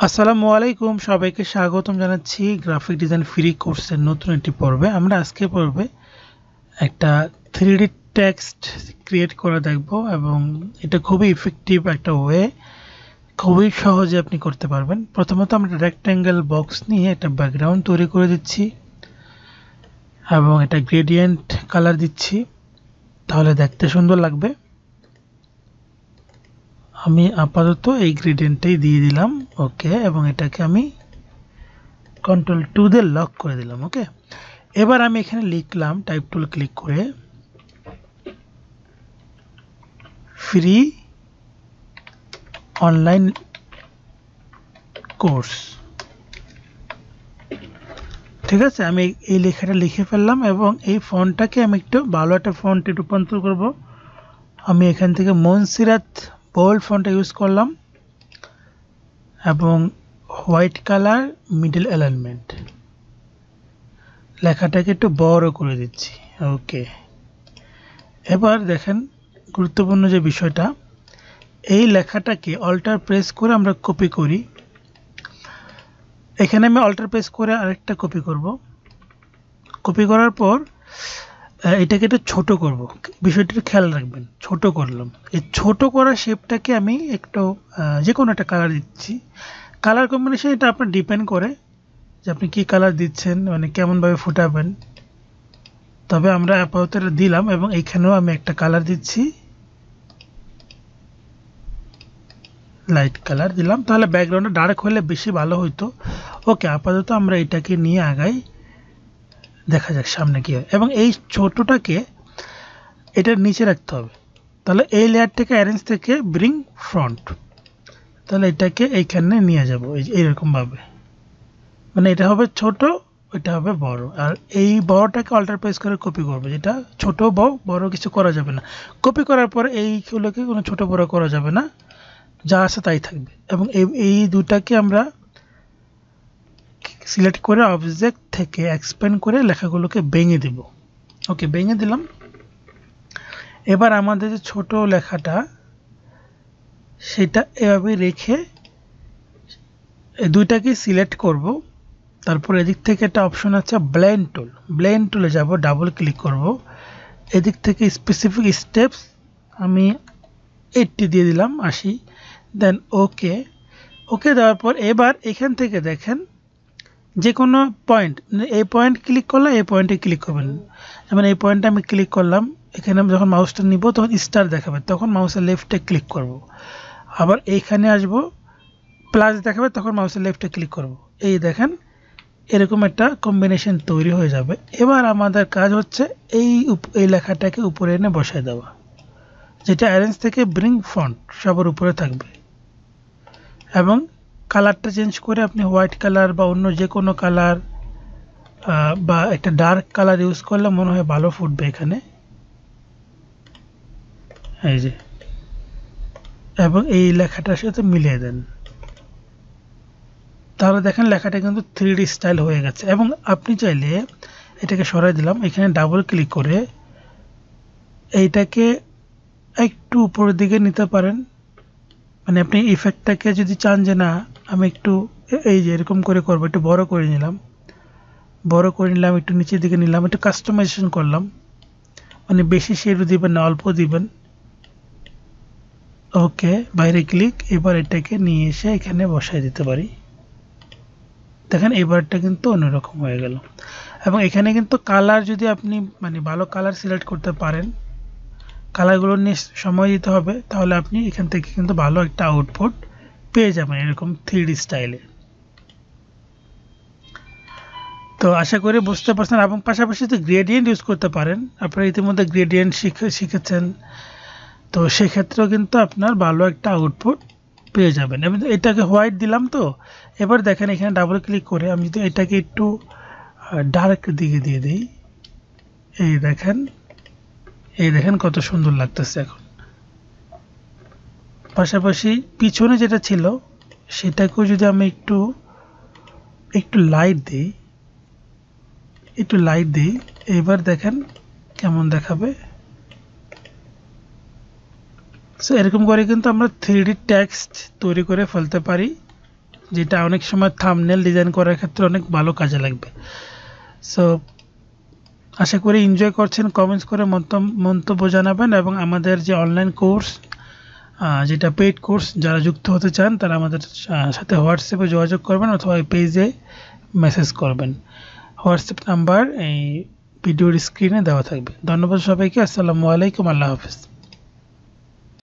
আসসালামু আলাইকুম, সবাইকে স্বাগতম জানাচ্ছি গ্রাফিক ডিজাইন ফ্রি কোর্সের নতুন একটি পর্বে। আমরা আজকে পর্বে একটা 3D টেক্সট ক্রিয়েট করে দেখব এবং এটা খুবই ইফেক্টিভ একটা ওয়ে, খুবই সহজে আপনি করতে পারবেন। প্রথমত আমরা রেক্ট্যাঙ্গেল বক্স নিয়ে একটা ব্যাকগ্রাউন্ড তৈরি করে দিচ্ছি এবং এটা গ্রেডিয়েন্ট কালার দিচ্ছি, তাহলে দেখতে সুন্দর লাগবে। আমি আপাতত এই গ্রেডিয়েন্টটাই দিয়ে দিলাম, ওকে, এবং এটাকে আমি Ctrl+2 দিয়ে লক করে দিলাম, ওকে। এবার আমি এখানে লিখলাম, টাইপ টুল ক্লিক করে ফ্রি অনলাইন কোর্স। ঠিক আছে, আমি এই লেখাটা লিখে ফেললাম এবং এই ফন্টটাকে আমি একটু ভালো একটা ফন্টে রূপান্তর করব। আমি এখান থেকে মনসিরাত বোল্ড ফন্টটা ইউজ করলাম এবং হোয়াইট কালার মিডল অ্যালাইনমেন্ট, লেখাটাকে একটু বড় করে দিচ্ছি, ওকে। এবার দেখেন গুরুত্বপূর্ণ যে বিষয়টা, এই লেখাটাকে অল্টার প্রেস করে আমরা কপি করি। এখানে আমি অল্টার প্রেস করে আরেকটা কপি করব। কপি করার পর এটাকে একটু ছোট করব, বিষয়টা খেয়াল রাখবেন। ছোট করলাম, এই ছোট করা শেপটাকে আমি একটু যে কোনো একটা কালার দিচ্ছি। কালার কম্বিনেশন এটা আপনার ডিপেন্ড করে যে আপনি কি কালার দিচ্ছেন, মানে কেমনভাবে ফুটাবেন। তবে আমরা আপাতত এটা দিলাম এবং এইখানেও আমি একটা কালার দিচ্ছি, লাইট কালার দিলাম, তাহলে ব্যাকগ্রাউন্ডটা ডার্ক হলে বেশি ভালো হতো। ওকে, আপাতত আমরা এটাকে নিয়ে আগাই, দেখা যাক সামনে কি হয়। এবং এই ছোটটাকে এটার নিচে রাখতে হবে, তাহলে এই লেয়ারটাকে অ্যারেঞ্জ থেকে ব্রিং ফ্রন্ট, তাহলে এটাকে এইখানে নিয়ে যাব এইরকম ভাবে, মানে এটা হবে ছোট, এটা হবে বড়। আর এই বড়টাকে অল্টার প্রেস করে কপি করবো, যেটা ছোট বড় কিছু করা যাবে না। কপি করার পর এইগুলোকে কোনো ছোট বড় করা যাবে না, যা আছে তাই থাকবে। এবং এই দুটাকে আমরা সিলেক্ট করে অবজেক্ট থেকে এক্সপ্যান্ড করে লেখাগুলোকে ভেঙে দেব, ওকে, ভেঙে দিলাম। এবার আমাদের যে ছোট লেখাটা সেটা এভাবে রেখে এই দুইটাকে সিলেক্ট করব। তারপর এদিক থেকে একটা অপশন আছে ব্লেন্ড টুল, ব্লেন্ড টুলে যাব, ডাবল ক্লিক করব। এদিক থেকে স্পেসিফিক স্টেপস আমি 80 দিয়ে দিলাম, 80, দেন ওকে। ওকে দেওয়ার পর এবার এখান থেকে দেখেন যে কোনো পয়েন্ট, এই পয়েন্ট ক্লিক করলে এই পয়েন্টে ক্লিক করবেন। যেমন এই পয়েন্টে আমি ক্লিক করলাম, এখানে আমি যখন মাউসটা নিব তখন স্টার দেখাবে, তখন মাউসের লেফটে ক্লিক করব। আবার এইখানে আসব, প্লাস দেখাবে, তখন মাউসের লেফটে ক্লিক করব। এই দেখেন এরকম একটা কম্বিনেশন তৈরি হয়ে যাবে। এবার আমাদের কাজ হচ্ছে এই লেখাটাকে উপরে এনে বসায় দেওয়া, যেটা অ্যারেঞ্জ থেকে ব্রিং ফন্ট সবার উপরে থাকবে। এবং কালারটা চেঞ্জ করে আপনি হোয়াইট কালার বা অন্য যে কোনো কালার বা একটা ডার্ক কালার ইউজ করলে মনে হয় ভালো ফুটবে এখানে, এই যে। এবং এই লেখাটার সাথে মিলিয়ে দেন, তাহলে দেখেন লেখাটা কিন্তু 3D স্টাইল হয়ে গেছে। এবং আপনি চাইলে এটাকে সরাই দিলাম, এখানে ডাবল ক্লিক করে এইটাকে একটু উপরের দিকে নিতে পারেন। মানে আপনি ইফেক্টটাকে যদি চান যে না আমি একটু এই যে এরকম করে করবো, একটু বড় করে নিলাম, একটু নিচের দিকে নিলাম, একটু কাস্টমাইজেশন করলাম, মানে বেশি শেড দিবেন না, অল্প দিবেন, ওকে, বাইরে ক্লিক। এবার এটাকে নিয়ে এসে এখানে বসাই দিতে পারি, দেখেন এবারটা কিন্তু অন্যরকম হয়ে গেল। এবং এখানে কিন্তু কালার যদি আপনি মানে ভালো কালার সিলেক্ট করতে পারেন, কালারগুলো নিয়ে সময় দিতে হবে, তাহলে আপনি এখান থেকে কিন্তু ভালো একটা আউটপুট পেয়ে যাবেন এরকম 3D স্টাইলে। তো আশা করি বুঝতে পারছেন। এবং পাশাপাশি তো গ্রেডিয়েন্ট ইউজ করতে পারেন, আপনারা ইতিমধ্যে গ্রেডিয়েন্ট শিখেছেন, তো সেক্ষেত্রেও কিন্তু আপনার ভালো একটা আউটপুট পেয়ে যাবেন। এবং এটাকে হোয়াইট দিলাম, তো এবার দেখেন এখানে ডাবল ক্লিক করে আমি যদি এটাকে একটু ডার্ক দিকে দিয়ে দিই, এই দেখেন কত সুন্দর লাগতেছে এখন। পাশাপাশি পিছনে যেটা ছিল সেটাকেও যদি আমি একটু লাইট দিই, এবার দেখেন কেমন দেখাবে। সো এরকম করে কিন্তু আমরা 3D টেক্সট তৈরি করে ফেলতে পারি যেটা অনেক সময় থাম্বনেল ডিজাইন করার ক্ষেত্রে অনেক ভালো কাজে লাগবে। সো আশা করি এনজয় করছেন, কমেন্টস করে মন্তব্য জানাবেন, এবং আমাদের যে অনলাইন কোর্স যেটা পেইড কোর্স, যারা যুক্ত হতে চান তারা আমাদের সাথে হোয়াটসঅ্যাপে যোগাযোগ করবেন অথবা এই পেজে মেসেজ করবেন। হোয়াটসঅ্যাপ নাম্বার এই ভিডিওর স্ক্রিনে দেওয়া থাকবে। ধন্যবাদ সবাইকে। আসসালামু আলাইকুম। আল্লাহ হাফেজ।